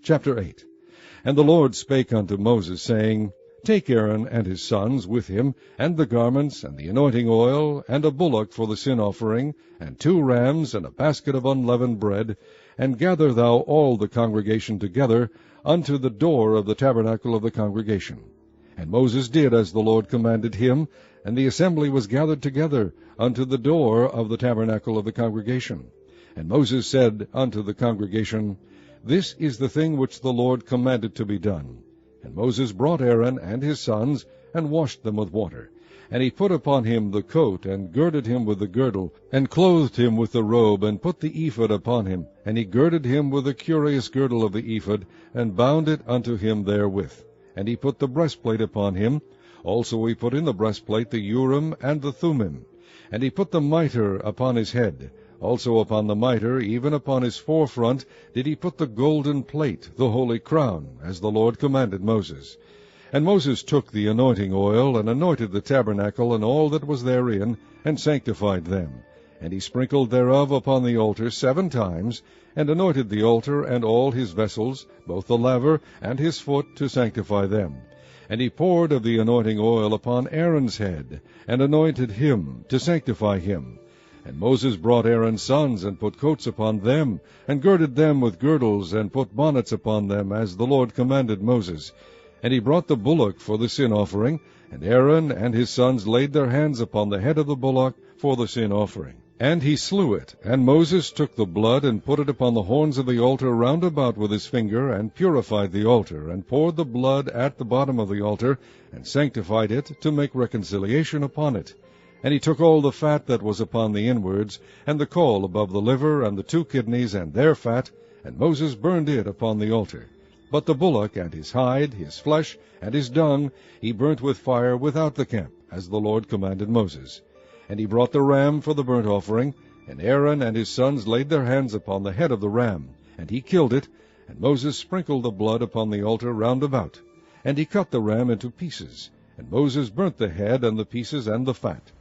Chapter 8. And the Lord spake unto Moses, saying, Take Aaron and his sons with him, and the garments, and the anointing oil, and a bullock for the sin offering, and 2 rams, and a basket of unleavened bread, and gather thou all the congregation together unto the door of the tabernacle of the congregation. And Moses did as the Lord commanded him, and the assembly was gathered together unto the door of the tabernacle of the congregation. And Moses said unto the congregation, This is the thing which the Lord commanded to be done. And Moses brought Aaron and his sons, and washed them with water. And he put upon him the coat, and girded him with the girdle, and clothed him with the robe, and put the ephod upon him. And he girded him with the curious girdle of the ephod, and bound it unto him therewith. And he put the breastplate upon him. Also he put in the breastplate the Urim and the Thummim. And he put the mitre upon his head. Also upon the mitre, even upon his forefront, did he put the golden plate, the holy crown, as the Lord commanded Moses. And Moses took the anointing oil, and anointed the tabernacle and all that was therein, and sanctified them. And he sprinkled thereof upon the altar 7 times, and anointed the altar and all his vessels, both the laver and his foot, to sanctify them. And he poured of the anointing oil upon Aaron's head, and anointed him, to sanctify him. And Moses brought Aaron's sons, and put coats upon them, and girded them with girdles, and put bonnets upon them, as the Lord commanded Moses. And he brought the bullock for the sin offering, and Aaron and his sons laid their hands upon the head of the bullock for the sin offering. And he slew it, and Moses took the blood, and put it upon the horns of the altar round about with his finger, and purified the altar, and poured the blood at the bottom of the altar, and sanctified it, to make reconciliation upon it. And he took all the fat that was upon the inwards, and the caul above the liver, and the 2 kidneys, and their fat, and Moses burned it upon the altar. But the bullock, and his hide, his flesh, and his dung, he burnt with fire without the camp, as the Lord commanded Moses. And he brought the ram for the burnt offering, and Aaron and his sons laid their hands upon the head of the ram, and he killed it, and Moses sprinkled the blood upon the altar round about. And he cut the ram into pieces, and Moses burnt the head and the pieces and the fat.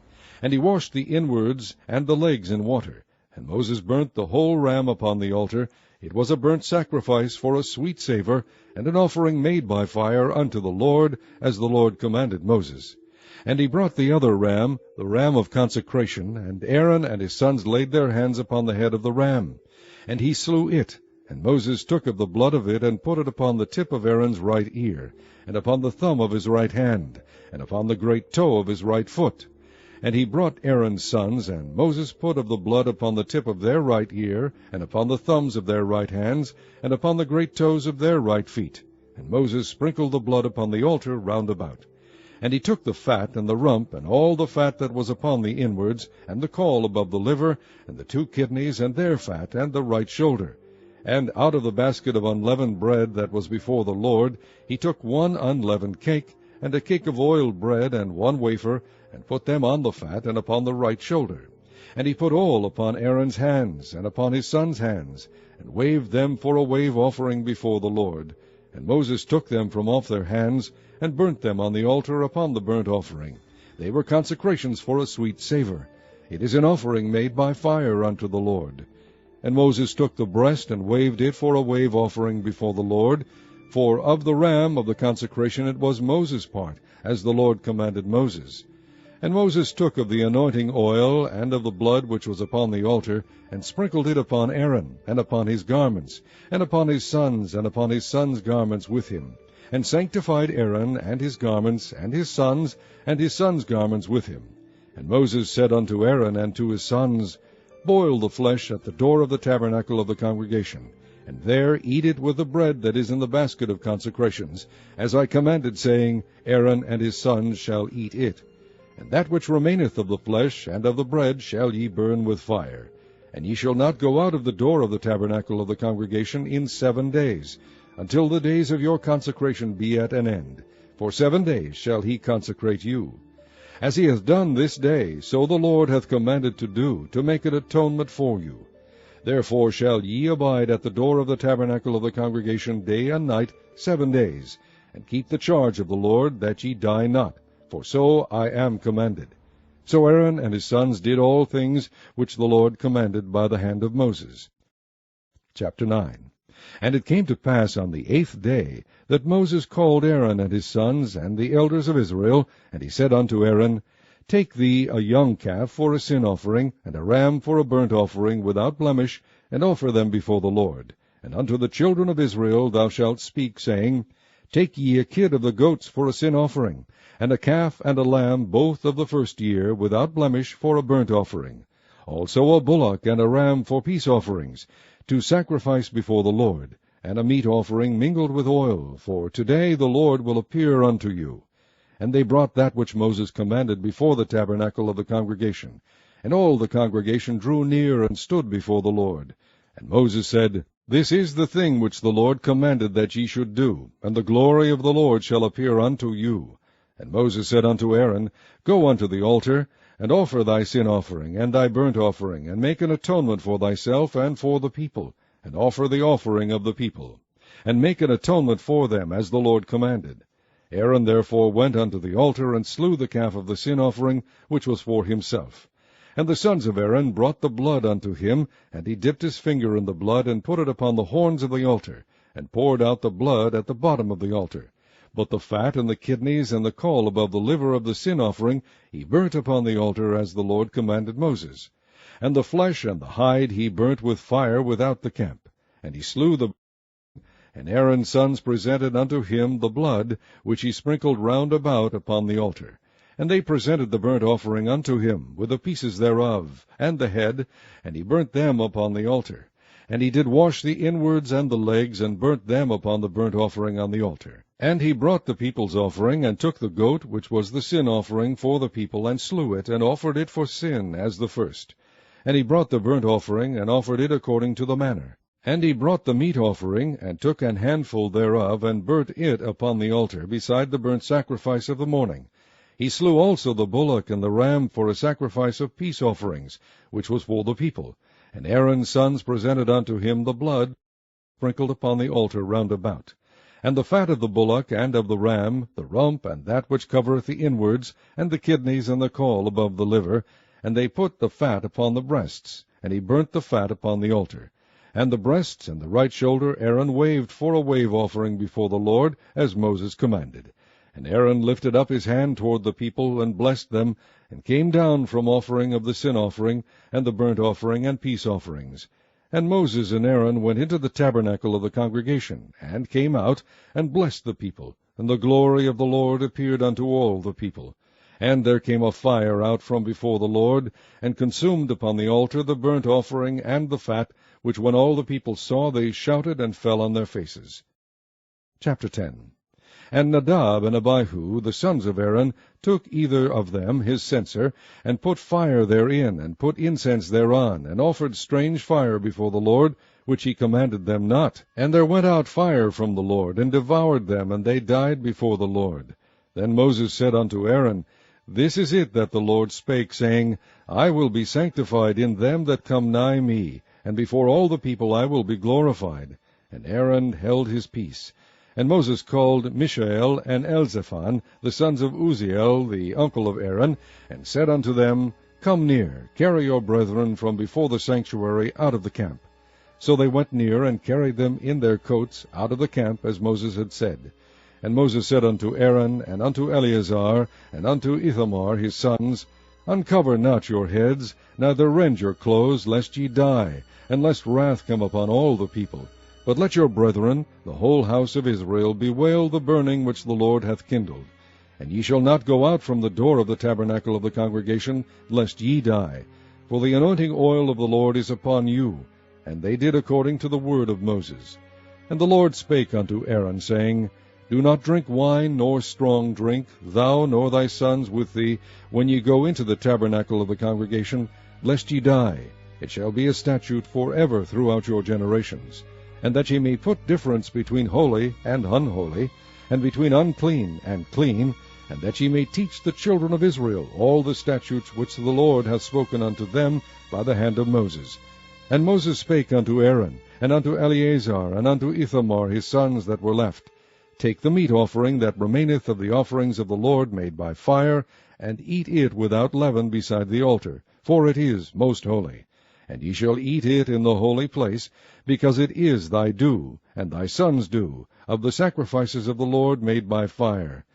And he washed the inwards and the legs in water. And Moses burnt the whole ram upon the altar. It was a burnt sacrifice for a sweet savour, and an offering made by fire unto the Lord, as the Lord commanded Moses. And he brought the other ram, the ram of consecration, and Aaron and his sons laid their hands upon the head of the ram. And he slew it, and Moses took of the blood of it, and put it upon the tip of Aaron's right ear, and upon the thumb of his right hand, and upon the great toe of his right foot. And he brought Aaron's sons, and Moses put of the blood upon the tip of their right ear, and upon the thumbs of their right hands, and upon the great toes of their right feet. And Moses sprinkled the blood upon the altar round about. And he took the fat and the rump, and all the fat that was upon the inwards, and the caul above the liver, and the 2 kidneys, and their fat, and the right shoulder. And out of the basket of unleavened bread that was before the Lord, he took 1 unleavened cake, and a cake of oiled bread, and 1 wafer, and put them on the fat, and upon the right shoulder. And he put all upon Aaron's hands, and upon his sons' hands, and waved them for a wave offering before the Lord. And Moses took them from off their hands, and burnt them on the altar upon the burnt offering. They were consecrations for a sweet savour. It is an offering made by fire unto the Lord. And Moses took the breast, and waved it for a wave offering before the Lord. For of the ram of the consecration it was Moses' part, as the Lord commanded Moses. And Moses took of the anointing oil, and of the blood which was upon the altar, and sprinkled it upon Aaron, and upon his garments, and upon his sons' garments with him, and sanctified Aaron and his garments, and his sons' garments with him. And Moses said unto Aaron and to his sons, Boil the flesh at the door of the tabernacle of the congregation, and there eat it with the bread that is in the basket of consecrations, as I commanded, saying, Aaron and his sons shall eat it. And that which remaineth of the flesh and of the bread shall ye burn with fire. And ye shall not go out of the door of the tabernacle of the congregation in 7 days, until the days of your consecration be at an end. For 7 days shall he consecrate you. As he hath done this day, so the Lord hath commanded to do, to make an atonement for you. Therefore shall ye abide at the door of the tabernacle of the congregation day and night 7 days, and keep the charge of the Lord, that ye die not. For so I am commanded. So Aaron and his sons did all things which the Lord commanded by the hand of Moses. Chapter 9. And it came to pass on the 8th day that Moses called Aaron and his sons and the elders of Israel, and he said unto Aaron, Take thee a young calf for a sin offering, and a ram for a burnt offering without blemish, and offer them before the Lord. And unto the children of Israel thou shalt speak, saying, Take ye a kid of the goats for a sin offering, and a calf and a lamb both of the first year without blemish for a burnt offering. Also a bullock and a ram for peace offerings, to sacrifice before the Lord, and a meat offering mingled with oil, for today the Lord will appear unto you. And they brought that which Moses commanded before the tabernacle of the congregation. And all the congregation drew near and stood before the Lord. And Moses said, This is the thing which the Lord commanded that ye should do, and the glory of the Lord shall appear unto you. And Moses said unto Aaron, Go unto the altar, and offer thy sin offering, and thy burnt offering, and make an atonement for thyself and for the people, and offer the offering of the people, and make an atonement for them, as the Lord commanded. Aaron therefore went unto the altar, and slew the calf of the sin offering, which was for himself. And the sons of Aaron brought the blood unto him, and he dipped his finger in the blood, and put it upon the horns of the altar, and poured out the blood at the bottom of the altar. But the fat and the kidneys and the caul above the liver of the sin offering he burnt upon the altar, as the Lord commanded Moses. And the flesh and the hide he burnt with fire without the camp. And he slew the and Aaron's sons presented unto him the blood, which he sprinkled round about upon the altar. And they presented the burnt offering unto him, with the pieces thereof, and the head, and he burnt them upon the altar. And he did wash the inwards and the legs, and burnt them upon the burnt offering on the altar. And he brought the people's offering, and took the goat, which was the sin offering for the people, and slew it, and offered it for sin, as the first. And he brought the burnt offering, and offered it according to the manner. And he brought the meat offering, and took an handful thereof, and burnt it upon the altar, beside the burnt sacrifice of the morning. He slew also the bullock and the ram for a sacrifice of peace offerings, which was for the people. And Aaron's sons presented unto him the blood sprinkled upon the altar round about. And the fat of the bullock and of the ram, the rump, and that which covereth the inwards, and the kidneys and the caul above the liver, and they put the fat upon the breasts, and he burnt the fat upon the altar. And the breasts and the right shoulder Aaron waved for a wave offering before the Lord, as Moses commanded. And Aaron lifted up his hand toward the people, and blessed them, and came down from offering of the sin offering, and the burnt offering, and peace offerings. And Moses and Aaron went into the tabernacle of the congregation, and came out, and blessed the people. And the glory of the Lord appeared unto all the people. And there came a fire out from before the Lord, and consumed upon the altar the burnt offering and the fat, which when all the people saw, they shouted and fell on their faces. Chapter 10. And Nadab and Abihu, the sons of Aaron, took either of them his censer, and put fire therein, and put incense thereon, and offered strange fire before the Lord, which he commanded them not. And there went out fire from the Lord, and devoured them, and they died before the Lord. Then Moses said unto Aaron, This is it that the Lord spake, saying, I will be sanctified in them that come nigh me, and before all the people I will be glorified. And Aaron held his peace. And Moses called Mishael and Elzaphan, the sons of Uzziel, the uncle of Aaron, and said unto them, Come near, carry your brethren from before the sanctuary out of the camp. So they went near, and carried them in their coats out of the camp, as Moses had said. And Moses said unto Aaron, and unto Eleazar, and unto Ithamar his sons, Uncover not your heads, neither rend your clothes, lest ye die, and lest wrath come upon all the people. But let your brethren, the whole house of Israel, bewail the burning which the Lord hath kindled. And ye shall not go out from the door of the tabernacle of the congregation, lest ye die. For the anointing oil of the Lord is upon you. And they did according to the word of Moses. And the Lord spake unto Aaron, saying, Do not drink wine nor strong drink, thou nor thy sons with thee, when ye go into the tabernacle of the congregation, lest ye die. It shall be a statute forever throughout your generations. And that ye may put difference between holy and unholy, and between unclean and clean, and that ye may teach the children of Israel all the statutes which the Lord hath spoken unto them by the hand of Moses. And Moses spake unto Aaron, and unto Eleazar, and unto Ithamar his sons that were left, Take the meat offering that remaineth of the offerings of the Lord made by fire, and eat it without leaven beside the altar, for it is most holy. and ye shall eat it in the holy place, because it is thy due, and thy son's due, of the sacrifices of the Lord made by fire.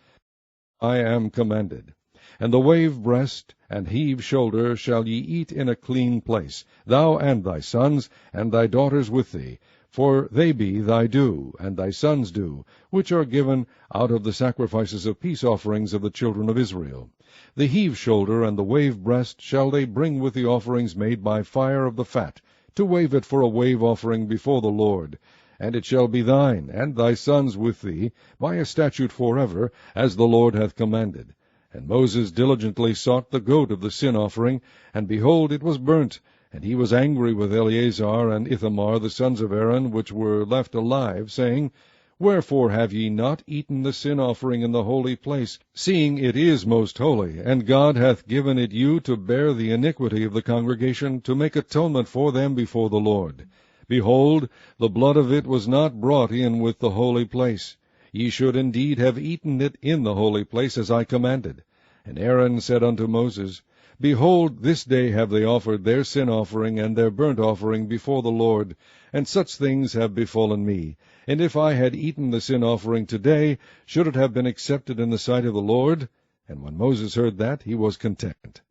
I am commanded. And the wave breast and heave shoulder shall ye eat in a clean place, thou and thy sons, and thy daughters with thee, for they be thy due, and thy sons' due, which are given out of the sacrifices of peace offerings of the children of Israel. The heave shoulder and the wave breast shall they bring with the offerings made by fire of the fat, to wave it for a wave offering before the Lord. And it shall be thine, and thy sons with thee, by a statute forever, as the Lord hath commanded. And Moses diligently sought the goat of the sin offering, and behold, it was burnt. And he was angry with Eleazar and Ithamar, the sons of Aaron, which were left alive, saying, Wherefore have ye not eaten the sin offering in the holy place, seeing it is most holy, and God hath given it you to bear the iniquity of the congregation, to make atonement for them before the Lord? Behold, the blood of it was not brought in with the holy place. Ye should indeed have eaten it in the holy place, as I commanded. And Aaron said unto Moses, Behold, this day have they offered their sin offering and their burnt offering before the Lord, and such things have befallen me. And if I had eaten the sin offering today, should it have been accepted in the sight of the Lord? And when Moses heard that, he was content.